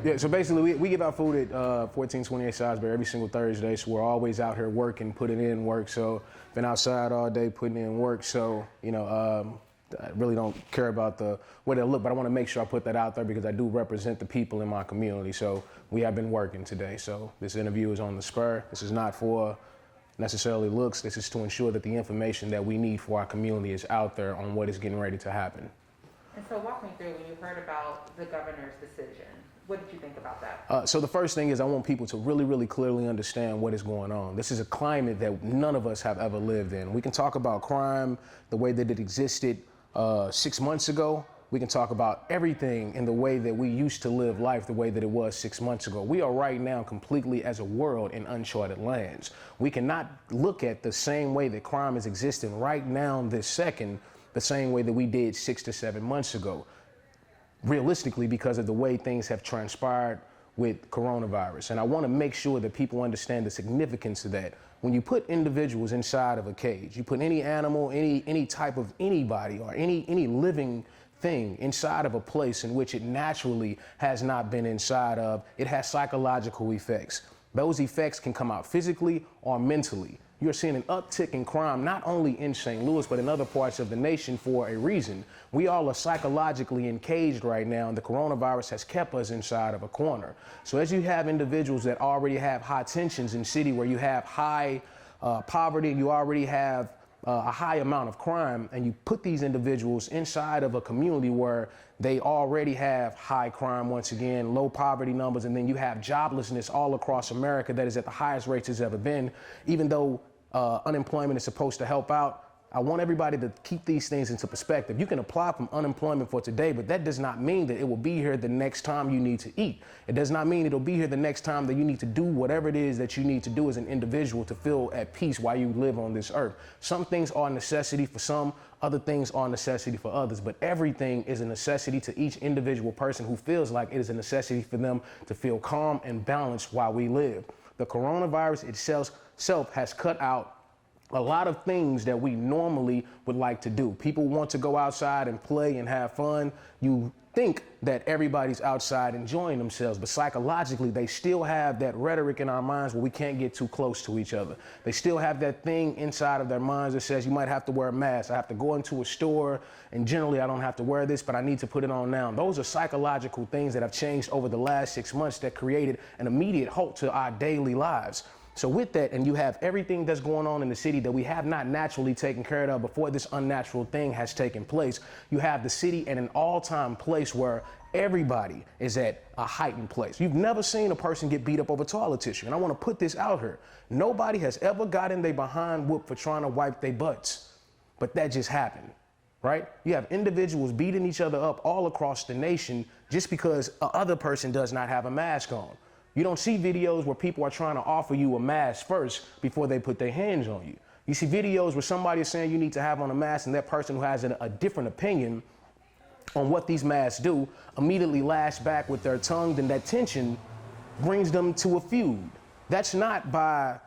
Yeah, so basically we give out food at 1428 Salisbury every single Thursday, so we're always out here working, putting in work. So been outside all day putting in work, so I really don't care about the way they look, but I want to make sure I put that out there because I do represent the people in my community. So we have been working today. So this interview is on the spur. This is not for necessarily looks. This is to ensure that the information that we need for our community is out there on what is getting ready to happen. And so walk me through when you heard about the governor's decision. What did you think about that? So the first thing is I want people to really, really clearly understand what is going on. This is a climate that none of us have ever lived in. We can talk about crime the way that it existed 6 months ago. We can talk about everything in the way that we used to live life the way that it was 6 months ago. We are right now completely as a world in uncharted lands. We cannot look at the same way that crime is existing right now, this second, the same way that we did 6 to 7 months ago. Realistically, because of the way things have transpired with coronavirus. And I want to make sure that people understand the significance of that. When you put individuals inside of a cage, you put any animal, any type of anybody or any living thing inside of a place in which it naturally has not been inside of, it has psychological effects. Those effects can come out physically or mentally. You're seeing an uptick in crime, not only in St. Louis, but in other parts of the nation for a reason. We all are psychologically encaged right now, and the coronavirus has kept us inside of a corner. So as you have individuals that already have high tensions in city where you have high poverty, you already have a high amount of crime, and you put these individuals inside of a community where they already have high crime, once again, low poverty numbers, and then you have joblessness all across America that is at the highest rates it's ever been. Even though unemployment is supposed to help out, I want everybody to keep these things into perspective. You can apply for unemployment for today, but that does not mean that it will be here the next time you need to eat. It does not mean it'll be here the next time that you need to do whatever it is that you need to do as an individual to feel at peace while you live on this earth. Some things are a necessity for some, other things are a necessity for others, but everything is a necessity to each individual person who feels like it is a necessity for them to feel calm and balanced while we live. The coronavirus itself has cut out a lot of things that we normally would like to do. People want to go outside and play and have fun. You think that everybody's outside enjoying themselves, but psychologically, they still have that rhetoric in our minds where we can't get too close to each other. They still have that thing inside of their minds that says you might have to wear a mask. I have to go into a store, and generally I don't have to wear this, but I need to put it on now. Those are psychological things that have changed over the last 6 months that created an immediate halt to our daily lives. So with that, and you have everything that's going on in the city that we have not naturally taken care of before this unnatural thing has taken place, you have the city at an all-time place where everybody is at a heightened place. You've never seen a person get beat up over toilet tissue, and I want to put this out here. Nobody has ever gotten their behind whooped for trying to wipe their butts, but that just happened, right? You have individuals beating each other up all across the nation just because the other person does not have a mask on. You don't see videos where people are trying to offer you a mask first before they put their hands on you. You see videos where somebody is saying you need to have on a mask, and that person who has a different opinion on what these masks do immediately lash back with their tongue, then that tension brings them to a feud. That's not by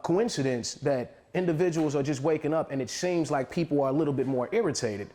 coincidence that individuals are just waking up and it seems like people are a little bit more irritated.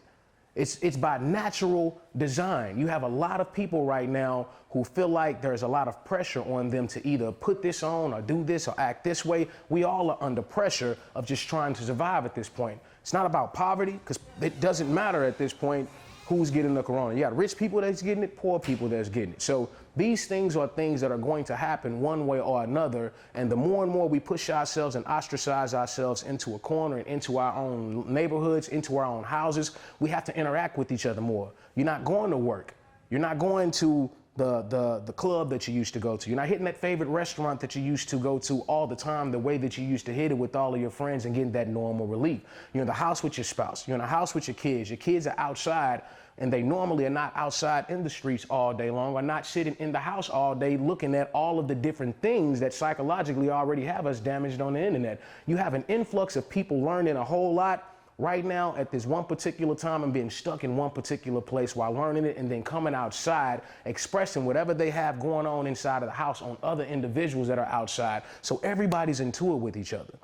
It's by natural design. You have a lot of people right now who feel like there's a lot of pressure on them to either put this on or do this or act this way. We all are under pressure of just trying to survive at this point. It's not about poverty, because it doesn't matter at this point who's getting the corona. You got rich people that's getting it, poor people that's getting it. So these things are things that are going to happen one way or another. And the more and more we push ourselves and ostracize ourselves into a corner and into our own neighborhoods, into our own houses, we have to interact with each other more. You're not going to work. You're not going to the club that you used to go to. You're not hitting that favorite restaurant that you used to go to all the time the way that you used to hit it with all of your friends and getting that normal relief. You're in the house with your spouse. You're in the house with your kids. Your kids are outside, and they normally are not outside in the streets all day long, or not sitting in the house all day looking at all of the different things that psychologically already have us damaged on the internet. You have an influx of people learning a whole lot right now at this one particular time and being stuck in one particular place while learning it, and then coming outside, expressing whatever they have going on inside of the house on other individuals that are outside. So everybody's into it with each other.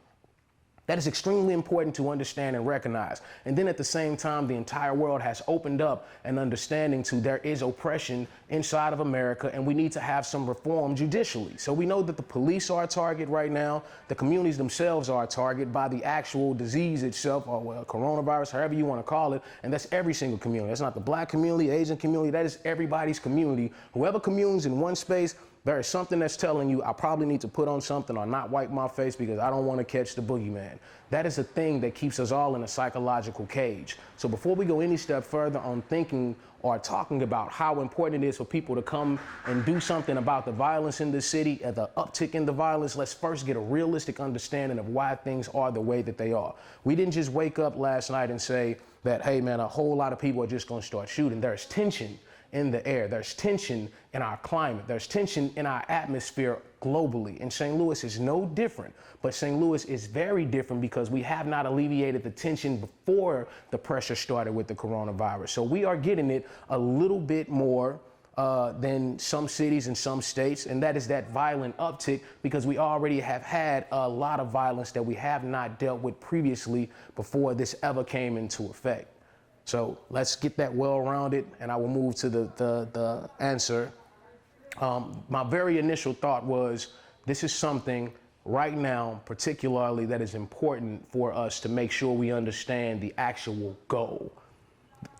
That is extremely important to understand and recognize. And then at the same time, the entire world has opened up an understanding to there is oppression inside of America, and we need to have some reform judicially. So we know that the police are a target right now. The communities themselves are a target by the actual disease itself, or well, coronavirus, however you want to call it. And that's every single community. That's not the black community, Asian community. That is everybody's community. Whoever communes in one space, there is something that's telling you I probably need to put on something or not wipe my face because I don't want to catch the boogeyman. That is a thing that keeps us all in a psychological cage. So before we go any step further on thinking or talking about how important it is for people to come and do something about the violence in the city and the uptick in the violence, let's first get a realistic understanding of why things are the way that they are. We didn't just wake up last night and say that, hey man, a whole lot of people are just going to start shooting. There's tension in the air. There's tension in our climate. There's tension in our atmosphere globally. And St. Louis is no different, but St. Louis is very different because we have not alleviated the tension before the pressure started with the coronavirus. So we are getting it a little bit more than some cities and some states, and that is that violent uptick because we already have had a lot of violence that we have not dealt with previously before this ever came into effect. So let's get that well-rounded, and I will move to the answer. My very initial thought was this is something right now, particularly that is important for us to make sure we understand the actual goal.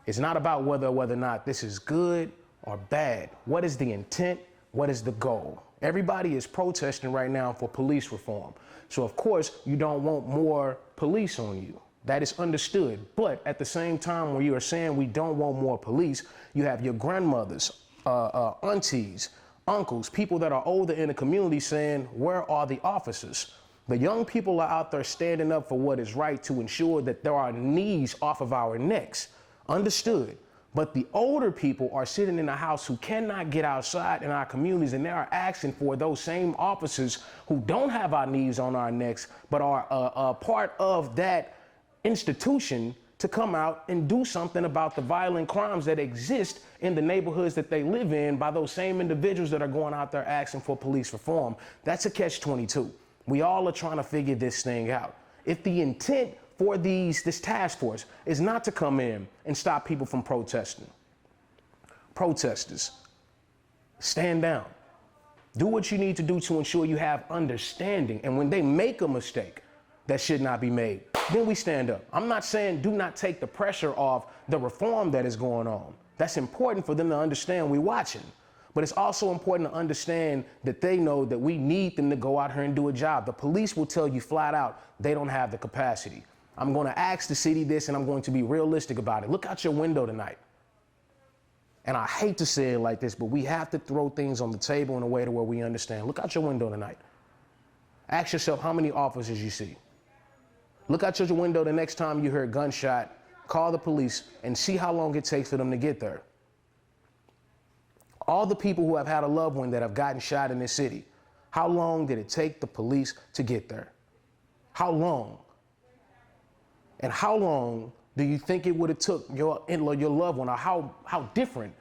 It's not about whether or not this is good or bad. What is the intent? What is the goal? Everybody is protesting right now for police reform. So of course you don't want more police on you. That is understood. But at the same time, when you are saying we don't want more police, you have your grandmothers, aunties, uncles, people that are older in the community saying, where are the officers? The young people are out there standing up for what is right to ensure that there are knees off of our necks. Understood. But the older people are sitting in the house who cannot get outside in our communities, and they are asking for those same officers who don't have our knees on our necks, but are a part of that institution to come out and do something about the violent crimes that exist in the neighborhoods that they live in by those same individuals that are going out there asking for police reform. That's a catch-22. We all are trying to figure this thing out. If the intent for this task force is not to come in and stop people from protesting, protesters, stand down. Do what you need to do to ensure you have understanding. And when they make a mistake that should not be made, then we stand up. I'm not saying do not take the pressure off the reform that is going on. That's important for them to understand we're watching. But it's also important to understand that they know that we need them to go out here and do a job. The police will tell you flat out they don't have the capacity. I'm going to ask the city this, and I'm going to be realistic about it. Look out your window tonight. And I hate to say it like this, but we have to throw things on the table in a way to where we understand. Look out your window tonight. Ask yourself how many officers you see. Look out your window the next time you hear a gunshot, call the police, and see how long it takes for them to get there. All the people who have had a loved one that have gotten shot in this city, how long did it take the police to get there? How long? And how long do you think it would have took your loved one, or how different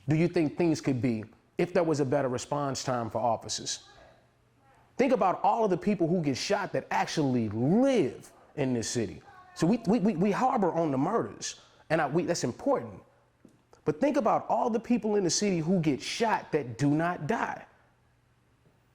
do you think things could be if there was a better response time for officers? Think about all of the people who get shot that actually live in this city. So we harbor on the murders, and that's important. But think about all the people in the city who get shot that do not die.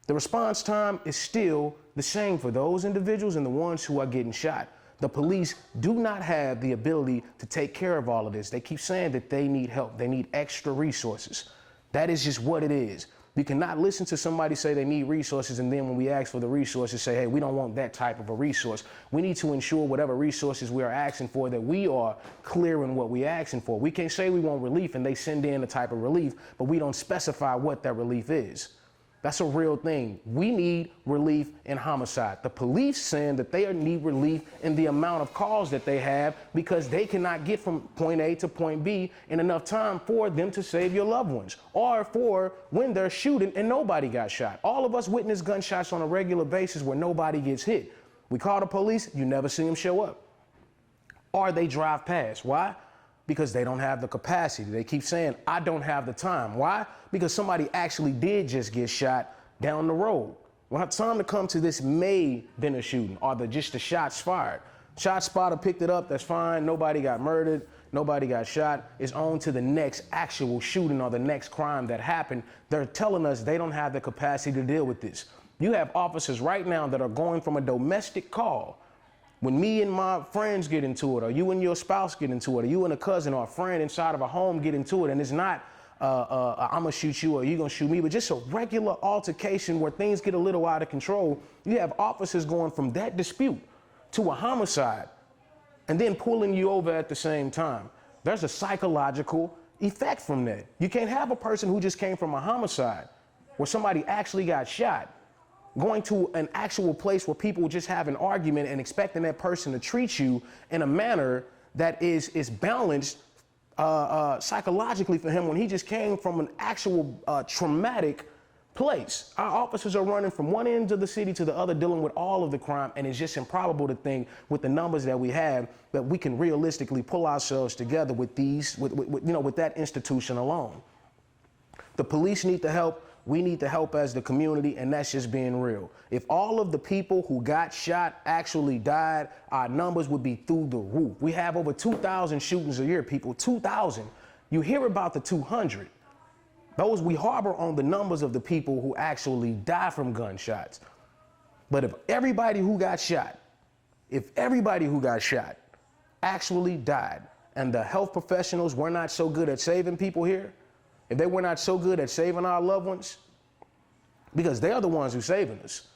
The response time is still the same for those individuals and the ones who are getting shot. The police do not have the ability to take care of all of this. They keep saying that they need help. They need extra resources. That is just what it is. We cannot listen to somebody say they need resources, and then when we ask for the resources, say, hey, we don't want that type of a resource. We need to ensure whatever resources we are asking for, that we are clear in what we're asking for. We can't say we want relief and they send in a type of relief, but we don't specify what that relief is. That's a real thing. We need relief in homicide. The police saying that they need relief in the amount of calls that they have because they cannot get from point A to point B in enough time for them to save your loved ones, or for when they're shooting and nobody got shot. All of us witness gunshots on a regular basis where nobody gets hit. We call the police, you never see them show up. Or they drive past. Why? Because they don't have the capacity. They keep saying, I don't have the time. Why? Because somebody actually did just get shot down the road. When the time to come to this may been a shooting or just the shots fired. Shot spotter picked it up, that's fine. Nobody got murdered, nobody got shot. It's on to the next actual shooting or the next crime that happened. They're telling us they don't have the capacity to deal with this. You have officers right now that are going from a domestic call. When me and my friends get into it, or you and your spouse get into it, or you and a cousin or a friend inside of a home get into it, and it's not I'm gonna shoot you or you gonna shoot me, but just a regular altercation where things get a little out of control, you have officers going from that dispute to a homicide and then pulling you over at the same time. There's a psychological effect from that. You can't have a person who just came from a homicide where somebody actually got shot going to an actual place where people just have an argument and expecting that person to treat you in a manner that is balanced psychologically for him when he just came from an actual traumatic place. Our officers are running from one end of the city to the other dealing with all of the crime, and it's just improbable to think with the numbers that we have that we can realistically pull ourselves together with with that institution alone. The police need to help. We need to help as the community, and that's just being real. If all of the people who got shot actually died, our numbers would be through the roof. We have over 2,000 shootings a year, people, 2,000. You hear about the 200. Those we harbor on the numbers of the people who actually die from gunshots. But if everybody who got shot actually died, and the health professionals were not so good at saving people here, if they were not so good at saving our loved ones, because they are the ones who are saving us,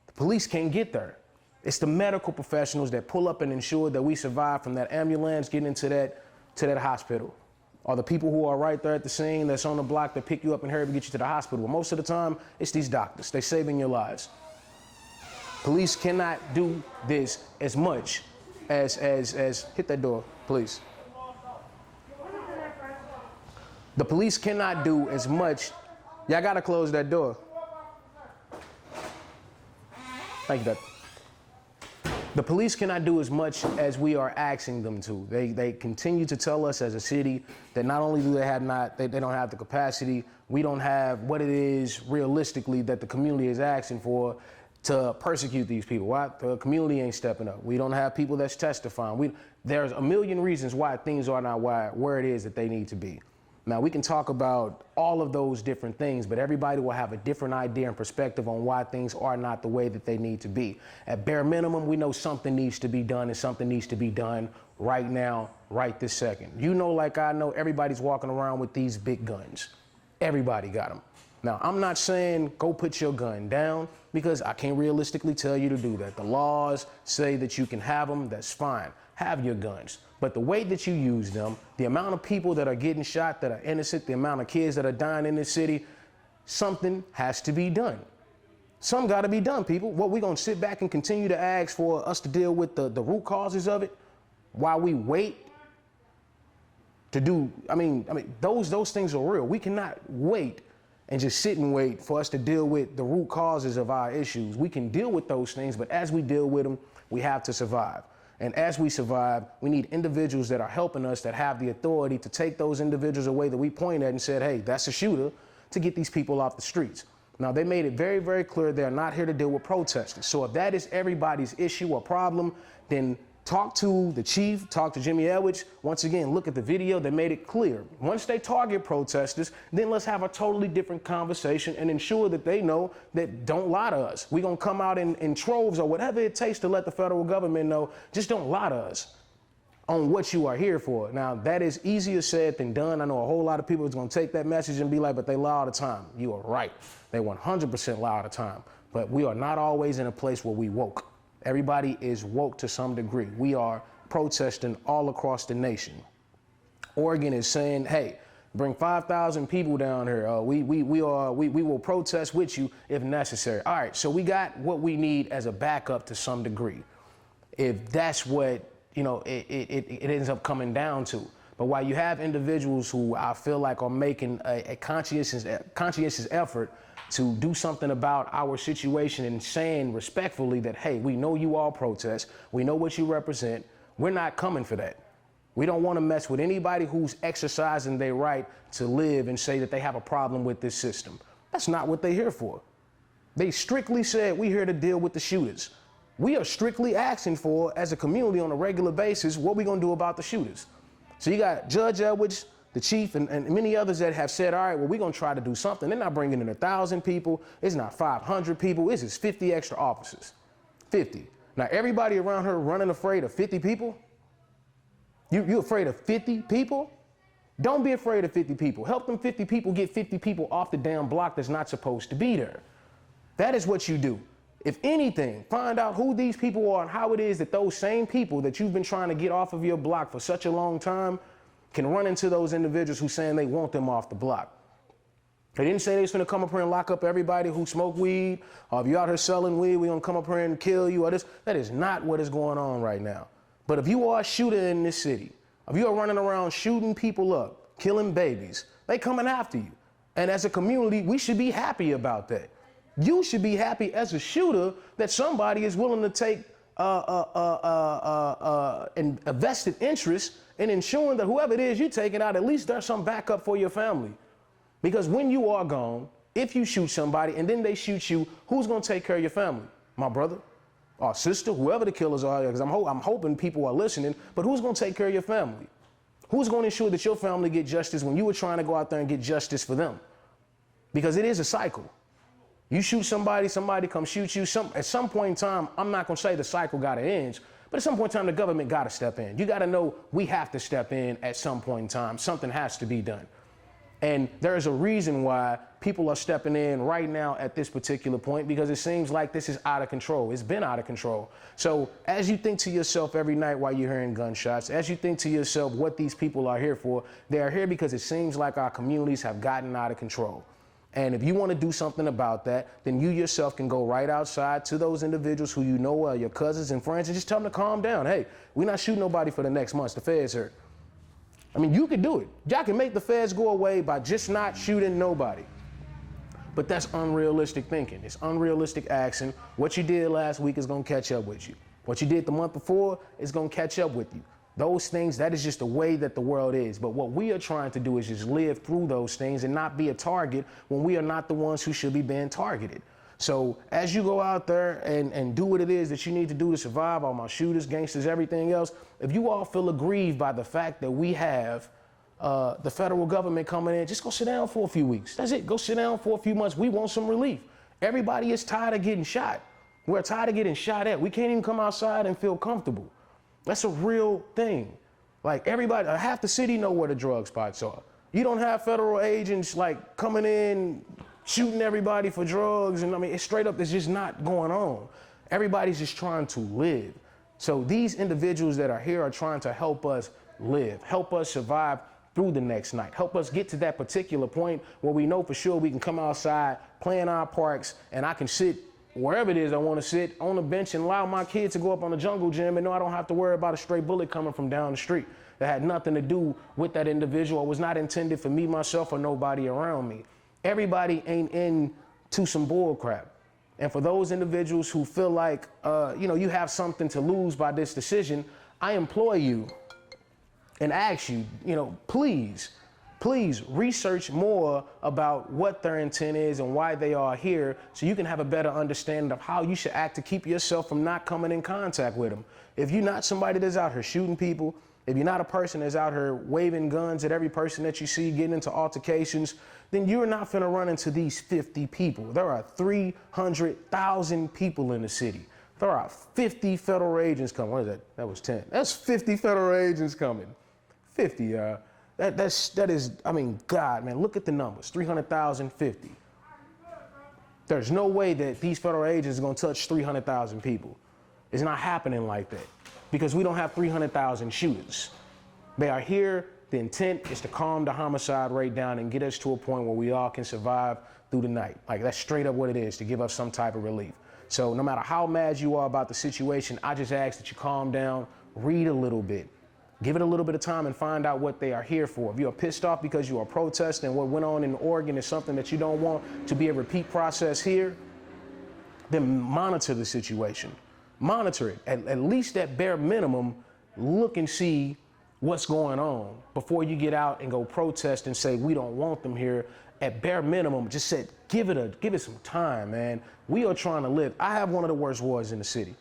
the police can't get there. It's the medical professionals that pull up and ensure that we survive from that ambulance getting into that hospital, or the people who are right there at the scene that's on the block that pick you up and hurry to get you to the hospital. Well, most of the time, it's these doctors. They're saving your lives. Police cannot do this as much as hit that door, please. The police cannot do as much. Y'all gotta close that door. Thank you, Dad. The police cannot do as much as we are asking them to. They continue to tell us as a city that not only do they don't have the capacity, we don't have what it is realistically that the community is asking for to persecute these people. Why? The community ain't stepping up. We don't have people that's testifying. There's a million reasons why things are not where it is that they need to be. Now, we can talk about all of those different things, but everybody will have a different idea and perspective on why things are not the way that they need to be. At bare minimum, we know something needs to be done, and something needs to be done right now, right this second. You know, like I know, everybody's walking around with these big guns. Everybody got them. Now, I'm not saying go put your gun down, because I can't realistically tell you to do that. The laws say that you can have them, that's fine. Have your guns. But the way that you use them, the amount of people that are getting shot that are innocent, the amount of kids that are dying in this city, something has to be done. Something got to be done, people. What, we gonna sit back and continue to ask for us to deal with the root causes of it while we wait to do, those things are real. We cannot wait and just sit and wait for us to deal with the root causes of our issues. We can deal with those things, but as we deal with them, we have to survive. And as we survive, we need individuals that are helping us, that have the authority to take those individuals away that we point at and said, hey, that's a shooter, to get these people off the streets. Now, they made it very, very clear they're not here to deal with protesters. So if that is everybody's issue or problem, then talk to the chief, talk to Jimmy Edwards. Once again, look at the video. They made it clear. Once they target protesters, then let's have a totally different conversation and ensure that they know that don't lie to us. We're going to come out in troves or whatever it takes to let the federal government know. Just don't lie to us on what you are here for. Now, that is easier said than done. I know a whole lot of people is going to take that message and be like, but they lie all the time. You are right. They 100% lie all the time. But we are not always in a place where we woke. Everybody is woke to some degree. We are protesting all across the nation. Oregon is saying, hey, bring 5,000 people down here. We will protest with you if necessary. All right, so we got what we need as a backup to some degree, if that's what it ends up coming down to. But while you have individuals who I feel like are making a conscientious effort to do something about our situation and saying respectfully that, hey, we know you all protest, we know what you represent, we're not coming for that. We don't want to mess with anybody who's exercising their right to live and say that they have a problem with this system. That's not what they're here for. They strictly said, we're here to deal with the shooters. We are strictly asking for, as a community on a regular basis, what we gonna do about the shooters. So you got Judge Edwards, the chief, and many others that have said, all right, well, we're gonna try to do something. They're not bringing in 1,000 people. It's not 500 people. It's just 50 extra officers. 50. Now, everybody around her running afraid of 50 people? You afraid of 50 people? Don't be afraid of 50 people. Help them 50 people get 50 people off the damn block that's not supposed to be there. That is what you do. If anything, find out who these people are and how it is that those same people that you've been trying to get off of your block for such a long time can run into those individuals who saying they want them off the block. They didn't say they was gonna come up here and lock up everybody who smoke weed, or if you're out here selling weed, we're gonna come up here and kill you, or this. That is not what is going on right now. But if you are a shooter in this city, if you are running around shooting people up, killing babies, they coming after you. And as a community, we should be happy about that. You should be happy as a shooter that somebody is willing to take a vested interest in ensuring that whoever it is you're taking out, at least there's some backup for your family. Because when you are gone, if you shoot somebody and then they shoot you, who's gonna take care of your family? My brother, our sister, whoever the killers are, because I'm hoping people are listening, but who's gonna take care of your family? Who's gonna ensure that your family get justice when you were trying to go out there and get justice for them? Because it is a cycle. You shoot somebody, somebody come shoot you. At some point in time, I'm not gonna say the cycle gotta end, but at some point in time, the government gotta step in. You gotta know we have to step in at some point in time. Something has to be done. And there is a reason why people are stepping in right now at this particular point, because it seems like this is out of control. It's been out of control. So as you think to yourself every night while you're hearing gunshots, as you think to yourself what these people are here for, they are here because it seems like our communities have gotten out of control. And if you want to do something about that, then you yourself can go right outside to those individuals who you know are your cousins and friends and just tell them to calm down. Hey, we're not shooting nobody for the next months. The feds are. I mean, you could do it. Y'all can make the feds go away by just not shooting nobody. But that's unrealistic thinking. It's unrealistic action. What you did last week is going to catch up with you. What you did the month before is going to catch up with you. Those things, that is just the way that the world is. But what we are trying to do is just live through those things and not be a target when we are not the ones who should be being targeted. So as you go out there and do what it is that you need to do to survive, all my shooters, gangsters, everything else, if you all feel aggrieved by the fact that we have the federal government coming in, just go sit down for a few weeks. That's it. Go sit down for a few months. We want some relief. Everybody is tired of getting shot. We're tired of getting shot at. We can't even come outside and feel comfortable. That's a real thing. Like everybody, half the city know where the drug spots are. You don't have federal agents like coming in, shooting everybody for drugs. And I mean, it's straight up, it's just not going on. Everybody's just trying to live. So these individuals that are here are trying to help us live, help us survive through the next night, help us get to that particular point where we know for sure we can come outside, play in our parks, and I can sit wherever it is I want to sit on the bench and allow my kids to go up on the jungle gym and know I don't have to worry about a stray bullet coming from down the street that had nothing to do with that individual or was not intended for me, myself, or nobody around me. Everybody ain't into some bull crap. And for those individuals who feel like, you have something to lose by this decision, I implore you and ask you, please research more about what their intent is and why they are here so you can have a better understanding of how you should act to keep yourself from not coming in contact with them. If you're not somebody that's out here shooting people, if you're not a person that's out here waving guns at every person that you see, getting into altercations, then you're not finna run into these 50 people. There are 300,000 people in the city. There are 50 federal agents coming. What is that? That was 10. That's 50 federal agents coming. 50, That is, God, man, look at the numbers, 300,000, 50. There's no way that these federal agents are gonna touch 300,000 people. It's not happening like that because we don't have 300,000 shooters. They are here, the intent is to calm the homicide rate down and get us to a point where we all can survive through the night. Like that's straight up what it is, to give us some type of relief. So no matter how mad you are about the situation, I just ask that you calm down, read a little bit. Give it a little bit of time and find out what they are here for. If you are pissed off because you are protesting and what went on in Oregon is something that you don't want to be a repeat process here, then monitor the situation. Monitor it. At least at bare minimum, look and see what's going on before you get out and go protest and say, we don't want them here. at bare minimum, just said, give it some time, man. We are trying to live. I have one of the worst wards in the city.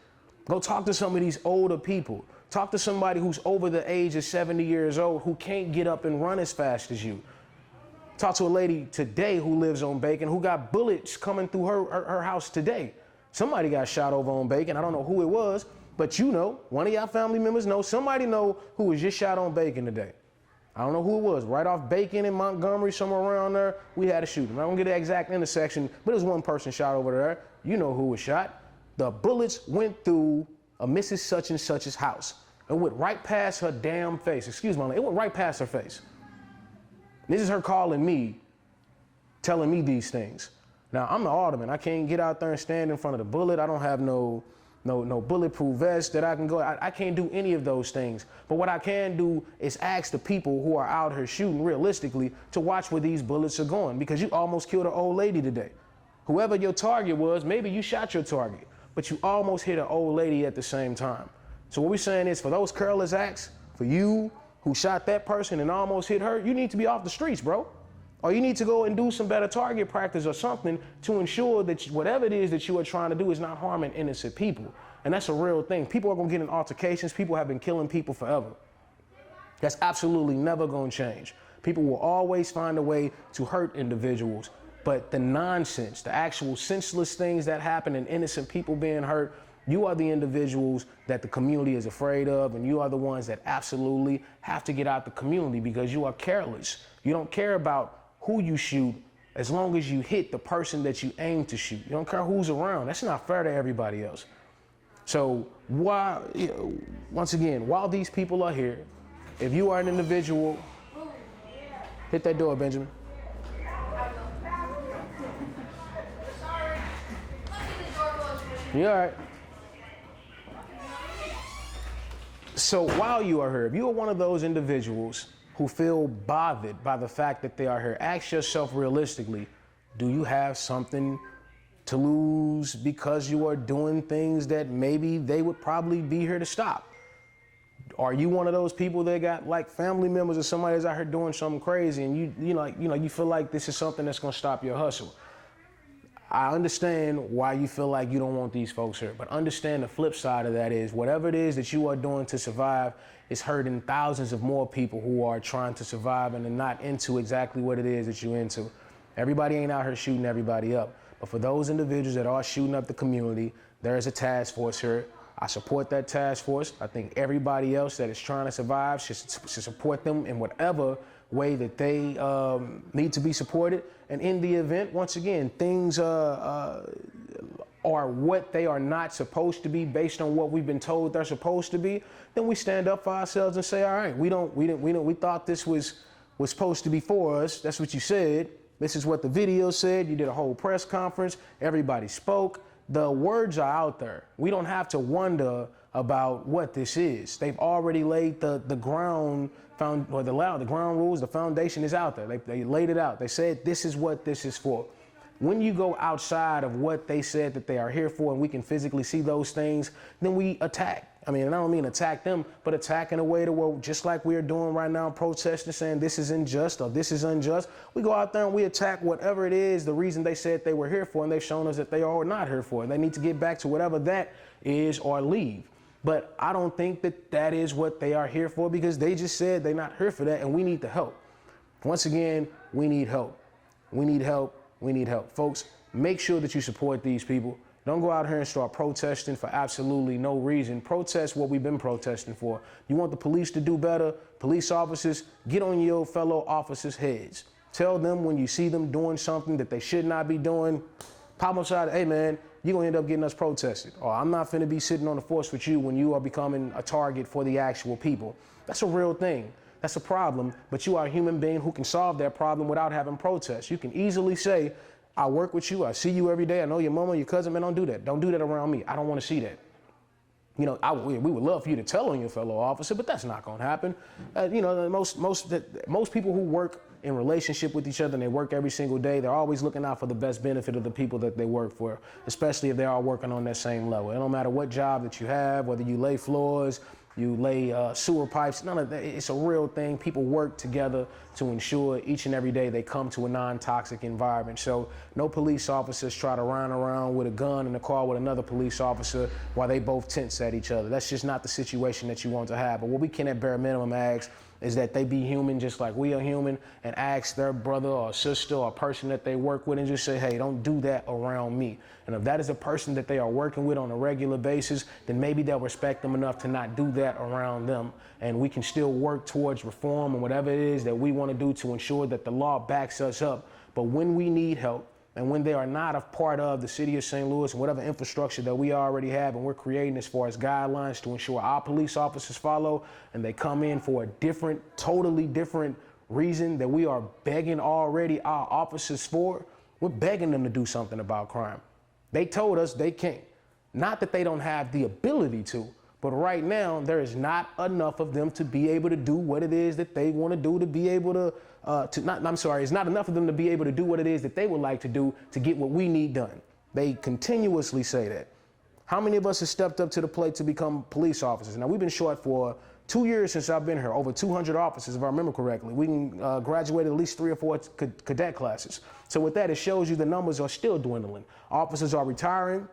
Go talk to some of these older people. Talk to somebody who's over the age of 70 years old who can't get up and run as fast as you. Talk to a lady today who lives on Bacon who got bullets coming through her house today. Somebody got shot over on Bacon. I don't know who it was, but you know, one of y'all family members know, somebody know who was just shot on Bacon today. I don't know who it was. Right off Bacon in Montgomery, somewhere around there, we had a shooting. I don't get the exact intersection, but it was one person shot over there. You know who was shot. The bullets went through a Mrs. Such and Such's house and went right past her damn face. Excuse me, it went right past her face. This is her calling me, telling me these things. Now, I'm the alderman. I can't get out there and stand in front of the bullet. I don't have no bulletproof vest that I can go. I can't do any of those things. But what I can do is ask the people who are out here shooting realistically to watch where these bullets are going, because you almost killed an old lady today. Whoever your target was, maybe you shot your target, but you almost hit an old lady at the same time. So what we're saying is, for those careless acts, for you who shot that person and almost hit her, you need to be off the streets, bro. Or you need to go and do some better target practice or something to ensure that whatever it is that you are trying to do is not harming innocent people. And that's a real thing. People are gonna get in altercations. People have been killing people forever. That's absolutely never gonna change. People will always find a way to hurt individuals, but the nonsense, the actual senseless things that happen and innocent people being hurt, you are the individuals that the community is afraid of, and you are the ones that absolutely have to get out the community because you are careless. You don't care about who you shoot as long as you hit the person that you aim to shoot. You don't care who's around. That's not fair to everybody else. So once again, while these people are here, if you are an individual, hit that door, Benjamin. You all right? So while you are here, if you are one of those individuals who feel bothered by the fact that they are here, ask yourself realistically, do you have something to lose because you are doing things that maybe they would probably be here to stop? Are you one of those people that got like family members or somebody that's out here doing something crazy and you feel like this is something that's gonna stop your hustle? I understand why you feel like you don't want these folks here, but understand the flip side of that is whatever it is that you are doing to survive is hurting thousands of more people who are trying to survive and are not into exactly what it is that you're into. Everybody ain't out here shooting everybody up, but for those individuals that are shooting up the community, there is a task force here. I support that task force. I think everybody else that is trying to survive should support them in whatever way that they need to be supported. And in the event, once again, things are what they are not supposed to be based on what we've been told they're supposed to be, then we stand up for ourselves and say, all right, we thought this was supposed to be for us. That's what you said. This is what the video said. You did a whole press conference. Everybody spoke. The words are out there. We don't have to wonder about what this is. They've already laid the ground the ground rules. The foundation is out there. They laid it out. They said this is what this is for. When you go outside of what they said that they are here for, and we can physically see those things, then we attack. I mean, and I don't mean attack them, but attack in a way to where, just like we are doing right now, protesting, saying this is unjust or this is unjust, we go out there and we attack whatever it is, the reason they said they were here for, and they've shown us that they are not here for. And they need to get back to whatever that is or leave. But I don't think that that is what they are here for, because they just said they're not here for that, and we need the help. Once again, we need help. We need help. We need help. Folks, make sure that you support these people. Don't go out here and start protesting for absolutely no reason. Protest what we've been protesting for. You want the police to do better? Police officers, get on your fellow officers' heads. Tell them when you see them doing something that they should not be doing, pop upside, hey man, you're gonna end up getting us protested. Or I'm not finna be sitting on the force with you when you are becoming a target for the actual people. That's a real thing. That's a problem, but you are a human being who can solve that problem without having protests. You can easily say, I work with you, I see you every day, I know your mama, your cousin, man, don't do that. Don't do that around me. I don't wanna see that. You know, we would love for you to tell on your fellow officer, but that's not gonna happen. Most people who work in relationship with each other and they work every single day, they're always looking out for the best benefit of the people that they work for, especially if they are working on that same level. It don't matter what job that you have, whether you lay floors, you lay sewer pipes. None of that. It's a real thing. People work together to ensure each and every day they come to a non-toxic environment. So no police officers try to run around with a gun in the car with another police officer while they both tense at each other. That's just not the situation that you want to have. But what we can at bare minimum ask is that they be human just like we are human, and ask their brother or sister or person that they work with and just say, hey, don't do that around me. And if that is a person that they are working with on a regular basis, then maybe they'll respect them enough to not do that around them. And we can still work towards reform and whatever it is that we want to do to ensure that the law backs us up. But when we need help, and when they are not a part of the city of St. Louis and whatever infrastructure that we already have and we're creating as far as guidelines to ensure our police officers follow, and they come in for a different, totally different reason that we are begging already our officers for, we're begging them to do something about crime. They told us they can't. Not that they don't have the ability to, but right now there is not enough of them to be able to do what it is that they want to do, to be able to it's not enough of them to be able to do what it is that they would like to do to get what we need done. They continuously say that. How many of us have stepped up to the plate to become police officers? Now, we've been short for 2 years since I've been here, over 200 officers, if I remember correctly. We graduated at least 3 or 4 cadet classes. So with that, it shows you the numbers are still dwindling. Officers are retiring,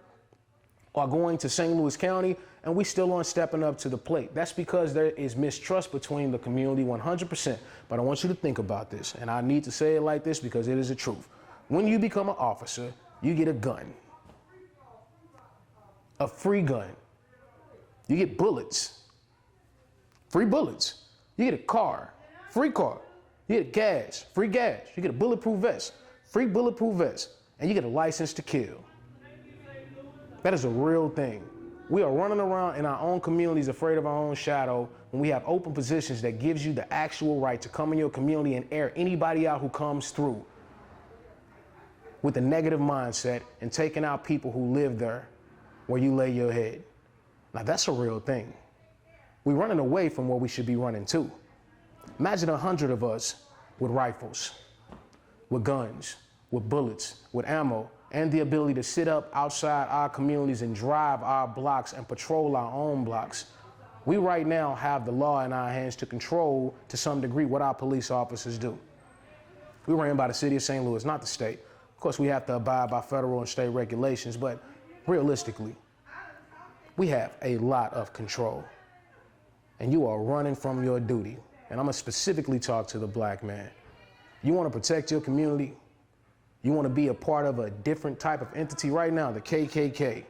are going to St. Louis County, and we still aren't stepping up to the plate. That's because there is mistrust between the community 100%. But I want you to think about this, and I need to say it like this because it is the truth. When you become an officer, you get a gun, a free gun. You get bullets, free bullets. You get a car, free car. You get gas, free gas. You get a bulletproof vest, free bulletproof vest, and you get a license to kill. That is a real thing. We are running around in our own communities afraid of our own shadow when we have open positions that gives you the actual right to come in your community and air anybody out who comes through with a negative mindset and taking out people who live there where you lay your head. Now that's a real thing. We're running away from where we should be running to. Imagine 100 of us with rifles, with guns, with bullets, with ammo, and the ability to sit up outside our communities and drive our blocks and patrol our own blocks. We right now have the law in our hands to control, to some degree, what our police officers do. We're ran by the city of St. Louis, not the state. Of course, we have to abide by federal and state regulations, but realistically, we have a lot of control. And you are running from your duty. And I'm gonna specifically talk to the black man. You wanna protect your community? You want to be a part of a different type of entity right now, the KKK.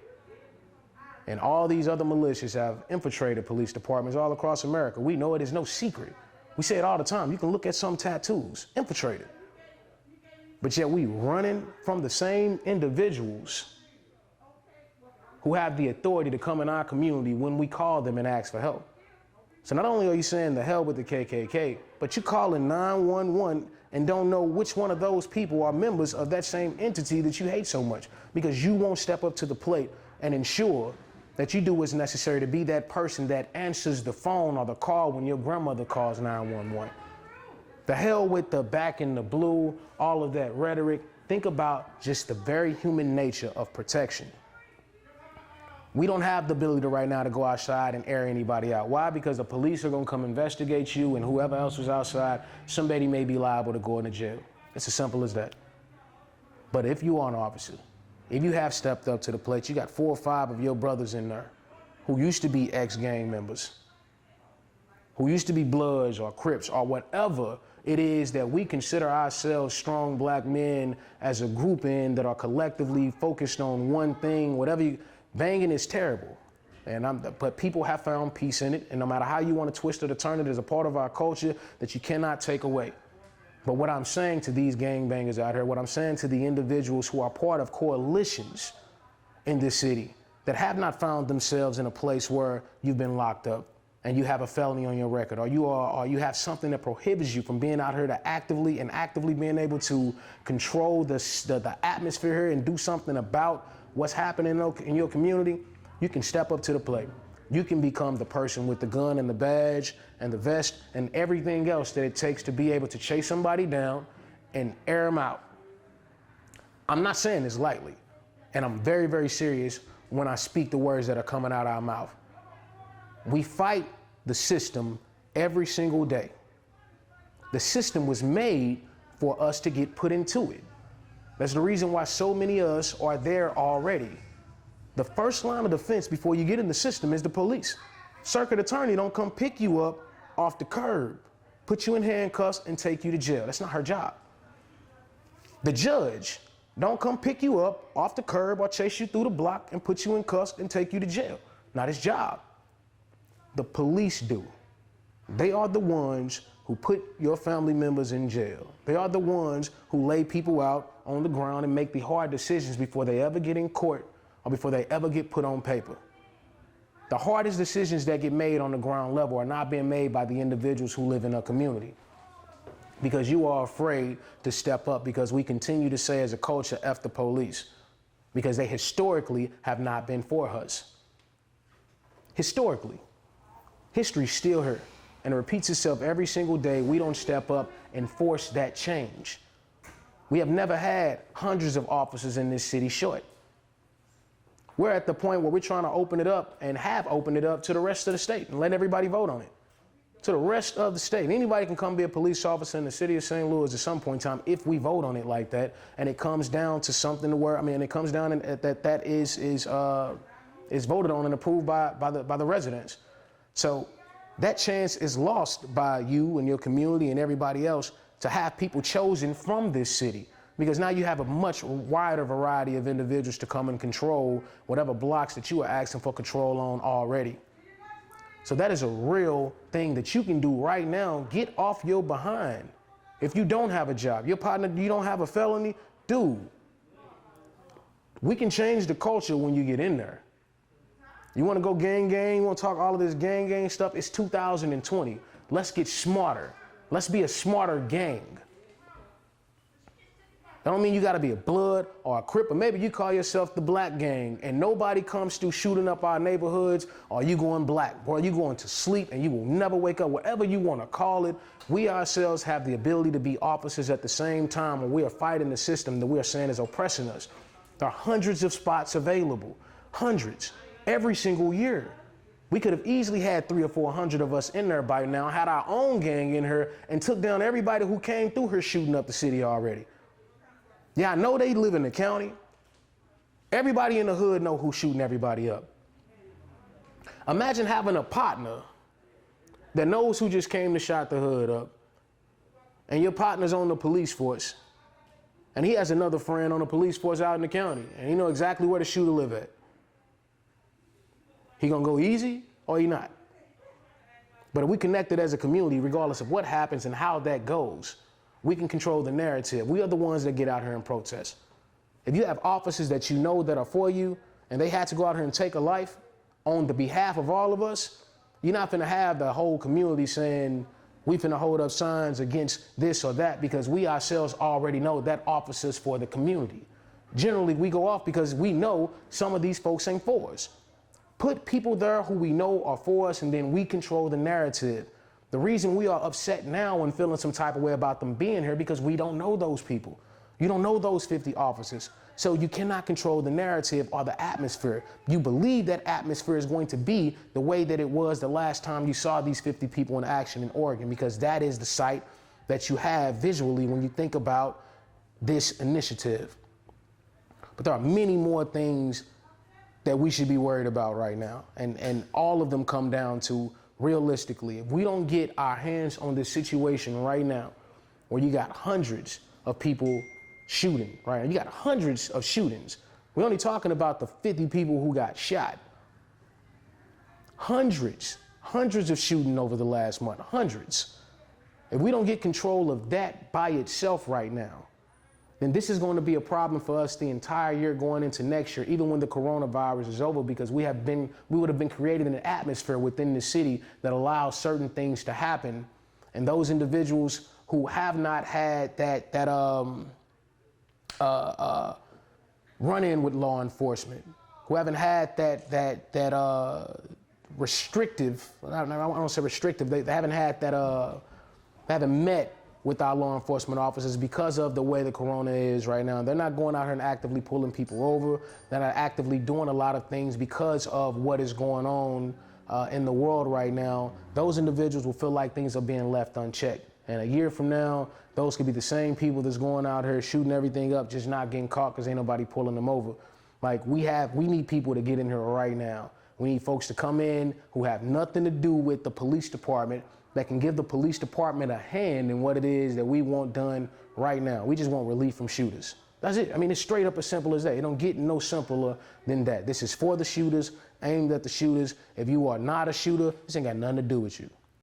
And all these other militias have infiltrated police departments all across America. We know it is no secret. We say it all the time. You can look at some tattoos, infiltrated. But yet we running from the same individuals who have the authority to come in our community when we call them and ask for help. So not only are you saying the hell with the KKK, but you calling 911 and don't know which one of those people are members of that same entity that you hate so much, because you won't step up to the plate and ensure that you do what's necessary to be that person that answers the phone or the call when your grandmother calls 911. The hell with the back in the blue, all of that rhetoric. Think about just the very human nature of protection. We don't have the ability right now to go outside and air anybody out. Why? Because the police are going to come investigate you, and whoever else was outside, somebody may be liable to go into jail. It's as simple as that. But if you are an officer, if you have stepped up to the plate, you got 4 or 5 of your brothers in there who used to be ex-gang members, who used to be Bloods or Crips or whatever it is that we consider ourselves strong black men as a group in that are collectively focused on one thing, whatever you... Banging is terrible, but people have found peace in it, and no matter how you want to twist it or turn it, is a part of our culture that you cannot take away. But what I'm saying to these gangbangers out here, what I'm saying to the individuals who are part of coalitions in this city that have not found themselves in a place where you've been locked up and you have a felony on your record, or you have something that prohibits you from being out here to actively being able to control the atmosphere here and do something about what's happening in your community, you can step up to the plate. You can become the person with the gun and the badge and the vest and everything else that it takes to be able to chase somebody down and air them out. I'm not saying this lightly, and I'm very, very serious when I speak the words that are coming out of our mouth. We fight the system every single day. The system was made for us to get put into it. That's the reason why so many of us are there already. The first line of defense before you get in the system is the police. Circuit attorney don't come pick you up off the curb, put you in handcuffs and take you to jail. That's not her job. The judge don't come pick you up off the curb or chase you through the block and put you in cuffs and take you to jail. Not his job. The police do. They are the ones who put your family members in jail. They are the ones who lay people out on the ground and make the hard decisions before they ever get in court or before they ever get put on paper. The hardest decisions that get made on the ground level are not being made by the individuals who live in a community, because you are afraid to step up, because we continue to say as a culture, F the police, because they historically have not been for us. Historically. History's still here, and it repeats itself every single day. We don't step up and force that change. We have never had hundreds of officers in this city short. We're at the point where we're trying to open it up and have opened it up to the rest of the state and let everybody vote on it. To the rest of the state. Anybody can come be a police officer in the city of St. Louis at some point in time if we vote on it like that, and it comes down to something to where, it comes down and that is voted on and approved by the residents. So that chance is lost by you and your community and everybody else to have people chosen from this city, because now you have a much wider variety of individuals to come and control whatever blocks that you are asking for control on already. So that is a real thing that you can do right now. Get off your behind. If you don't have a job, your partner, you don't have a felony, dude, we can change the culture when you get in there. You want to go gang, you want to talk all of this gang stuff, it's 2020. Let's get smarter. Let's be a smarter gang. That don't mean you got to be a Blood or a Crip, or maybe you call yourself the Black Gang and nobody comes through shooting up our neighborhoods, or you going black, or you going to sleep and you will never wake up, whatever you want to call it. We ourselves have the ability to be officers at the same time when we are fighting the system that we are saying is oppressing us. There are hundreds of spots available, hundreds, every single year. We could have easily had 300 or 400 of us in there by now, had our own gang in here, and took down everybody who came through here shooting up the city already. Yeah, I know they live in the county. Everybody in the hood know who's shooting everybody up. Imagine having a partner that knows who just came to shot the hood up, and your partner's on the police force, and he has another friend on the police force out in the county, and he know exactly where the shooter live at. He gonna go easy or he not? But if we connected as a community, regardless of what happens and how that goes, we can control the narrative. We are the ones that get out here and protest. If you have officers that you know that are for you, and they had to go out here and take a life on the behalf of all of us, you're not gonna have the whole community saying, we finna hold up signs against this or that, because we ourselves already know that officer's for the community. Generally, we go off because we know some of these folks ain't for us. Put people there who we know are for us, and then we control the narrative. The reason we are upset now and feeling some type of way about them being here, because we don't know those people. You don't know those 50 officers. So you cannot control the narrative or the atmosphere. You believe that atmosphere is going to be the way that it was the last time you saw these 50 people in action in Oregon, because that is the sight that you have visually when you think about this initiative. But there are many more things that we should be worried about right now. And all of them come down to, realistically, if we don't get our hands on this situation right now, where you got hundreds of people shooting, right? You got hundreds of shootings. We're only talking about the 50 people who got shot. Hundreds of shooting over the last month, hundreds. If we don't get control of that by itself right now, then this is going to be a problem for us the entire year going into next year, even when the coronavirus is over, because we would have been creating an atmosphere within the city that allows certain things to happen. And those individuals who have not had that run-in with law enforcement, who haven't had that restrictive, I don't say restrictive, they haven't had that, they haven't met with our law enforcement officers because of the way the corona is right now. They're not going out here and actively pulling people over. They're not actively doing a lot of things because of what is going on in the world right now, those individuals will feel like things are being left unchecked. And a year from now, those could be the same people that's going out here shooting everything up, just not getting caught because ain't nobody pulling them over. Like we need people to get in here right now. We need folks to come in who have nothing to do with the police department, that can give the police department a hand in what it is that we want done right now. We just want relief from shooters. That's it. I mean, it's straight up as simple as that. It don't get no simpler than that. This is for the shooters, aimed at the shooters. If you are not a shooter, this ain't got nothing to do with you.